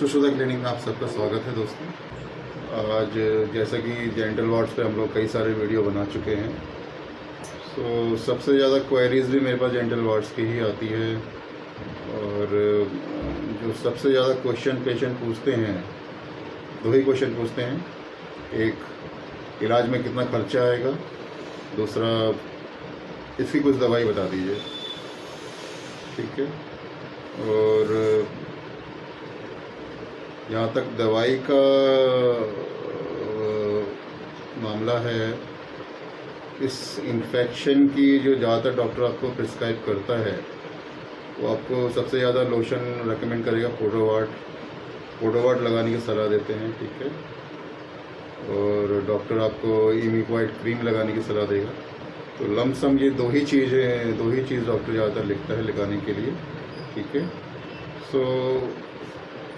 सुशोदा clinic में आप सबका स्वागत है दोस्तों। आज जैसा कि डेंटल वार्ड्स पे हम लोग कई सारे वीडियो बना चुके हैं, तो सबसे ज़्यादा क्वेरीज़ भी मेरे पास डेंटल वार्ड्स की ही आती है। और जो सबसे ज़्यादा क्वेश्चन पेशेंट पूछते हैं, दो ही क्वेश्चन पूछते हैं। एक, इलाज में कितना खर्चा आएगा, दूसरा इसकी कुछ दवाई बता दीजिए। ठीक है। और जहाँ तक दवाई का मामला है, इस इन्फेक्शन की जो ज़्यादातर डॉक्टर आपको प्रिस्क्राइब करता है, वो आपको सबसे ज़्यादा लोशन रेकमेंड करेगा पोडोवाट लगाने की सलाह देते हैं। ठीक है। और डॉक्टर आपको इमिक्वाइड क्रीम लगाने की सलाह देगा। तो लमसम ये दो ही चीज़ डॉक्टर ज़्यादातर लिखता है लगाने के लिए। ठीक है। सो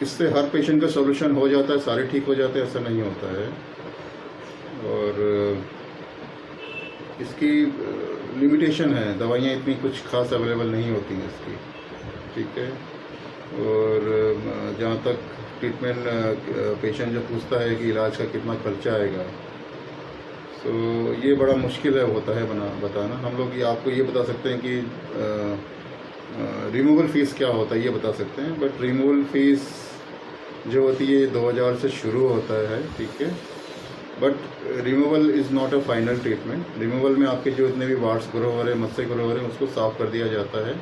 इससे हर पेशेंट का सॉल्यूशन हो जाता है, सारे ठीक हो जाते हैं, ऐसा नहीं होता है। और इसकी लिमिटेशन है, दवाइयाँ इतनी कुछ खास अवेलेबल नहीं होती हैं इसकी। ठीक है। और जहाँ तक ट्रीटमेंट पेशेंट जो पूछता है कि इलाज का कितना खर्चा आएगा, तो ये बड़ा मुश्किल होता है बताना। हम लोग ये आपको ये बता सकते हैं कि रिमूवल फ़ीस क्या होता है, ये बता सकते हैं। बट रिमूवल फ़ीस जो होती है 2000 से शुरू होता है। ठीक है। But removal is not a final treatment. Removal में आपके जो इतने भी वार्ड्स ग्रो हो रहे हैं, मस्से ग्रो हो रहे हैं, उसको साफ़ कर दिया जाता है।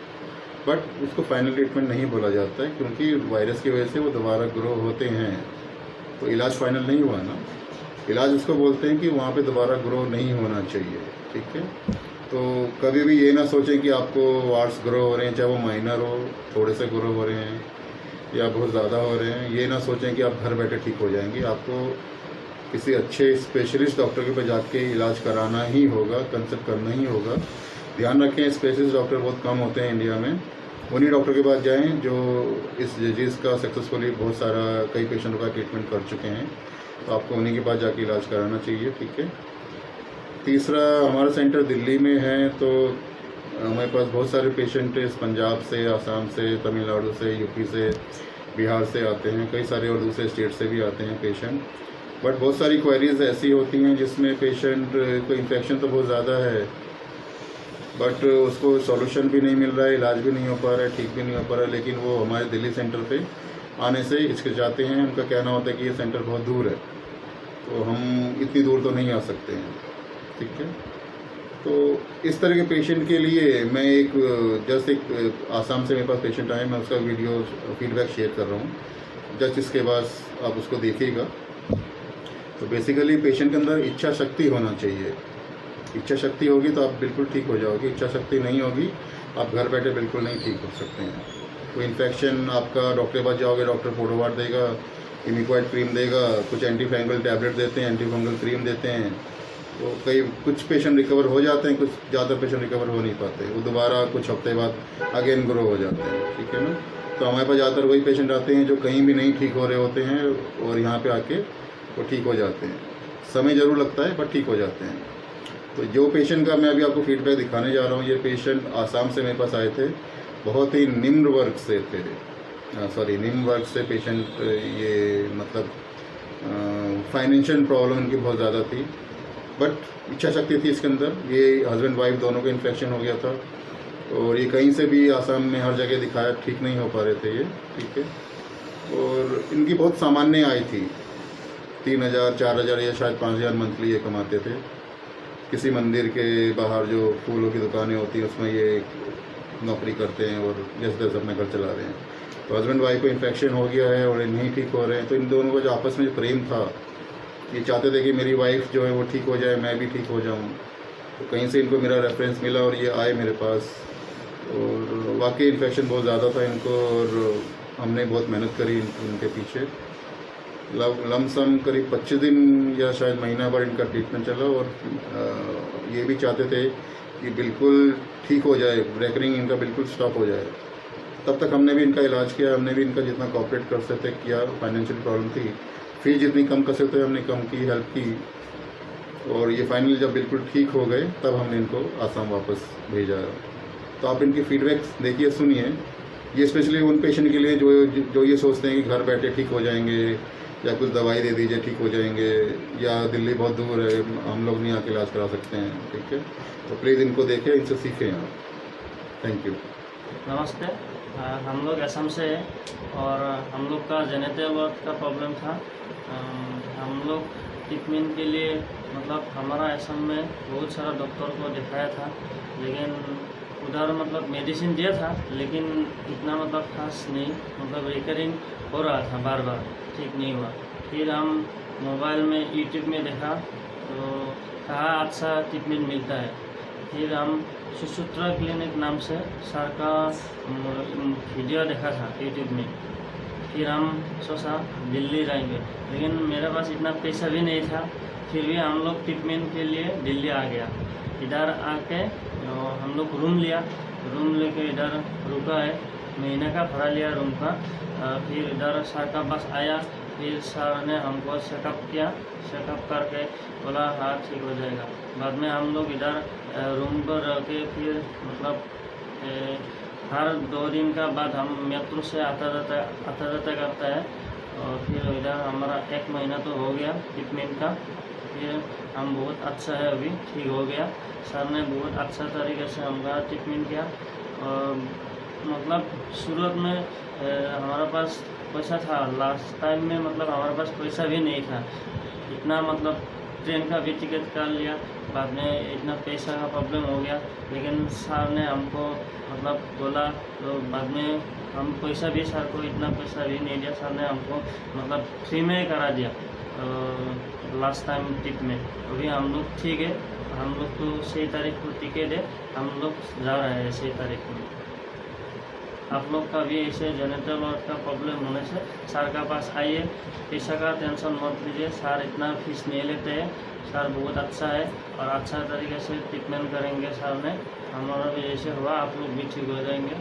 बट उसको फाइनल ट्रीटमेंट नहीं बोला जाता है, क्योंकि वायरस की वजह से वो दोबारा ग्रो होते हैं। तो इलाज फाइनल नहीं हुआ ना, इलाज उसको बोलते हैं कि वहाँ पे दोबारा ग्रो नहीं होना चाहिए। ठीक है। तो कभी भी ये ना सोचें कि आपको वार्ड्स ग्रो हो रहे हैं, चाहे वो माइनर हो, थोड़े से ग्रो हो रहे हैं या बहुत ज़्यादा हो रहे हैं, ये ना सोचें कि आप घर बैठे ठीक हो जाएंगे। आपको किसी अच्छे स्पेशलिस्ट डॉक्टर के पास जाके इलाज कराना ही होगा, कंसल्ट करना ही होगा। ध्यान रखें, स्पेशलिस्ट डॉक्टर बहुत कम होते हैं इंडिया में। उन्हीं डॉक्टर के पास जाएं जो इस डिजीज़ का सक्सेसफुली बहुत सारा कई पेशेंटों का ट्रीटमेंट कर चुके हैं। तो आपको उन्हीं के पास जाके इलाज कराना चाहिए। ठीक है। तीसरा, हमारा सेंटर दिल्ली में है, तो हमारे पास बहुत सारे पेशेंट पंजाब से, आसाम से, तमिलनाडु से, यूपी से, बिहार से आते हैं। कई सारे और दूसरे स्टेट से भी आते हैं पेशेंट। बट बहुत सारी क्वेरीज ऐसी होती हैं जिसमें पेशेंट को इन्फेक्शन तो बहुत ज़्यादा है, बट उसको सॉल्यूशन भी नहीं मिल रहा है, इलाज भी नहीं हो पा रहा है, ठीक भी नहीं हो पा रहा है। लेकिन वो हमारे दिल्ली सेंटर पे आने से हिचकिचाते हैं। उनका कहना होता है कि ये सेंटर बहुत दूर है, तो हम इतनी दूर तो नहीं आ सकते हैं। ठीक है। तो इस तरह के पेशेंट के लिए मैं एक आसाम से मेरे पास पेशेंट आए, मैं उसका वीडियो फीडबैक शेयर कर रहा हूँ। जस्ट इसके बाद आप उसको देखिएगा। तो बेसिकली पेशेंट के अंदर इच्छा शक्ति होना चाहिए। इच्छा शक्ति होगी तो आप बिल्कुल ठीक हो जाओगे। इच्छा शक्ति नहीं होगी, आप घर बैठे बिल्कुल नहीं ठीक हो सकते हैं। तो इन्फेक्शन आपका, डॉक्टर के पास जाओगे, डॉक्टर पोडोवाट देगा, इमिक्वाइड क्रीम देगा, कुछ एंटी फंगल टैबलेट देते हैं, एंटी फंगल क्रीम देते हैं। तो कुछ पेशेंट रिकवर हो जाते हैं, कुछ ज़्यादा पेशेंट रिकवर हो नहीं पाते, वो दोबारा कुछ हफ्ते बाद अगेन ग्रो हो जाते हैं। ठीक है ना। तो हमारे पास ज़्यादातर वही पेशेंट आते हैं जो कहीं भी नहीं ठीक हो रहे होते हैं और यहाँ पे आके वो ठीक हो जाते हैं। समय ज़रूर लगता है, पर ठीक हो जाते हैं। तो जो पेशेंट का मैं अभी आपको फीडबैक दिखाने जा रहा हूँ, ये पेशेंट आसाम से मेरे पास आए थे। बहुत ही निम्न वर्ग से थे, निम्न वर्ग से पेशेंट। ये मतलब फाइनेंशियल प्रॉब्लम इनकी बहुत ज़्यादा थी, बट इच्छा शक्ति थी इसके अंदर। ये हस्बैंड वाइफ दोनों को इन्फेक्शन हो गया था, और ये कहीं से भी आसाम में हर जगह दिखाया, ठीक नहीं हो पा रहे थे ये। ठीक है। और इनकी बहुत सामान्य आय थी, 3000, 4000 या शायद 5000 मंथली ये कमाते थे। किसी मंदिर के बाहर जो फूलों की दुकानें होती हैं, उसमें ये नौकरी करते हैं और जैसे तैसे अपना घर चला रहे हैं। तो हस्बैंड वाइफ को इन्फेक्शन हो गया है और नहीं ठीक हो रहे हैं। तो इन दोनों का जो आपस में जो प्रेम था, ये चाहते थे कि मेरी वाइफ जो है वो ठीक हो जाए, मैं भी ठीक हो जाऊं। तो कहीं से इनको मेरा रेफरेंस मिला और ये आए मेरे पास। और वाकई इन्फेक्शन बहुत ज़्यादा था इनको, और हमने बहुत मेहनत करी इनके पीछे। लमसम करीब 25 दिन या शायद महीना भर इनका ट्रीटमेंट चला। और ये भी चाहते थे कि बिल्कुल ठीक हो जाए, ब्रेकरिंग इनका बिल्कुल स्टॉप हो जाए। तब तक हमने भी इनका इलाज किया, हमने भी इनका जितना कॉपरेट कर सकते किया। फाइनेंशियल प्रॉब्लम थी, फीस जितनी कम कर सकते हमने कम की, हेल्प की। और ये फाइनली जब बिल्कुल ठीक हो गए, तब हमने इनको आसाम वापस भेजा। तो आप इनकी फीडबैक देखिए, सुनिए। ये स्पेशली उन पेशेंट के लिए जो ये सोचते हैं कि घर बैठे ठीक हो जाएंगे या कुछ दवाई दे दीजिए ठीक हो जाएंगे, या दिल्ली बहुत दूर है हम लोग नहीं आके इलाज करा सकते हैं, ठीक है। तो प्लीज़ इनको देखें, इनसे सीखें आप। Thank you. नमस्ते, हम लोग असम से हैं और हम लोग का जेनेटल वर्क का प्रॉब्लम था। हम लोग ट्रीटमेंट के लिए मतलब हमारा असम में बहुत सारा डॉक्टर को दिखाया था, लेकिन उधर मतलब मेडिसिन दिया था, लेकिन इतना मतलब खास नहीं, मतलब रिकरिंग हो रहा था, बार बार ठीक नहीं हुआ। फिर हम मोबाइल में यूट्यूब में देखा तो कहा अच्छा ट्रीटमेंट मिलता है। फिर हम सुसूत्रा क्लिनिक नाम से सर का वीडियो देखा था यूट्यूब में। फिर हम सोचा दिल्ली जाएंगे, लेकिन मेरे पास इतना पैसा भी नहीं था। फिर भी हम लोग ट्रीटमेंट के लिए दिल्ली आ गया। इधर आके हम लोग रूम लेके इधर रुका है, महीने का भाड़ा लिया रूम का। फिर इधर सर का पास आया, फिर सर ने हमको चेकअप किया, चेकअप करके बोला हाँ ठीक हो जाएगा। बाद में हम लोग इधर रूम पर रह के फिर मतलब हर 2 दिन का बाद हम मेट्रो से आता जाता करता है। और फिर इधर हमारा 1 महीना तो हो गया ट्रीटमेंट का। फिर हम बहुत अच्छा है, अभी ठीक हो गया। सर ने बहुत अच्छा तरीके से हमारा ट्रीटमेंट किया। और मतलब शुरुआत में हमारे पास पैसा था, लास्ट टाइम में मतलब हमारे पास पैसा भी नहीं था इतना, मतलब ट्रेन का भी टिकट कर लिया, बाद में इतना पैसा का प्रॉब्लम हो गया। लेकिन सर ने हमको मतलब बोला, तो बाद में हम पैसा भी सर को इतना पैसा भी नहीं दिया, सर ने हमको मतलब फ्री में करा दिया लास्ट टाइम ट्रीटमेंट। अभी हम लोग ठीक है, हम लोग को 6 तारीख को टिकट है, हम लोग जा रहे हैं 6 तारीख को। आप लोग का भी ऐसे जेनेटल वर्क का प्रॉब्लम होने से सर का पास आइए, पैसा का टेंशन मत लीजिए, सर इतना फीस नहीं लेते हैं। सर बहुत अच्छा है और अच्छा तरीके से ट्रीटमेंट करेंगे सर ने। हमारा भी ऐसे हुआ, आप लोग भी ठीक हो जाएंगे।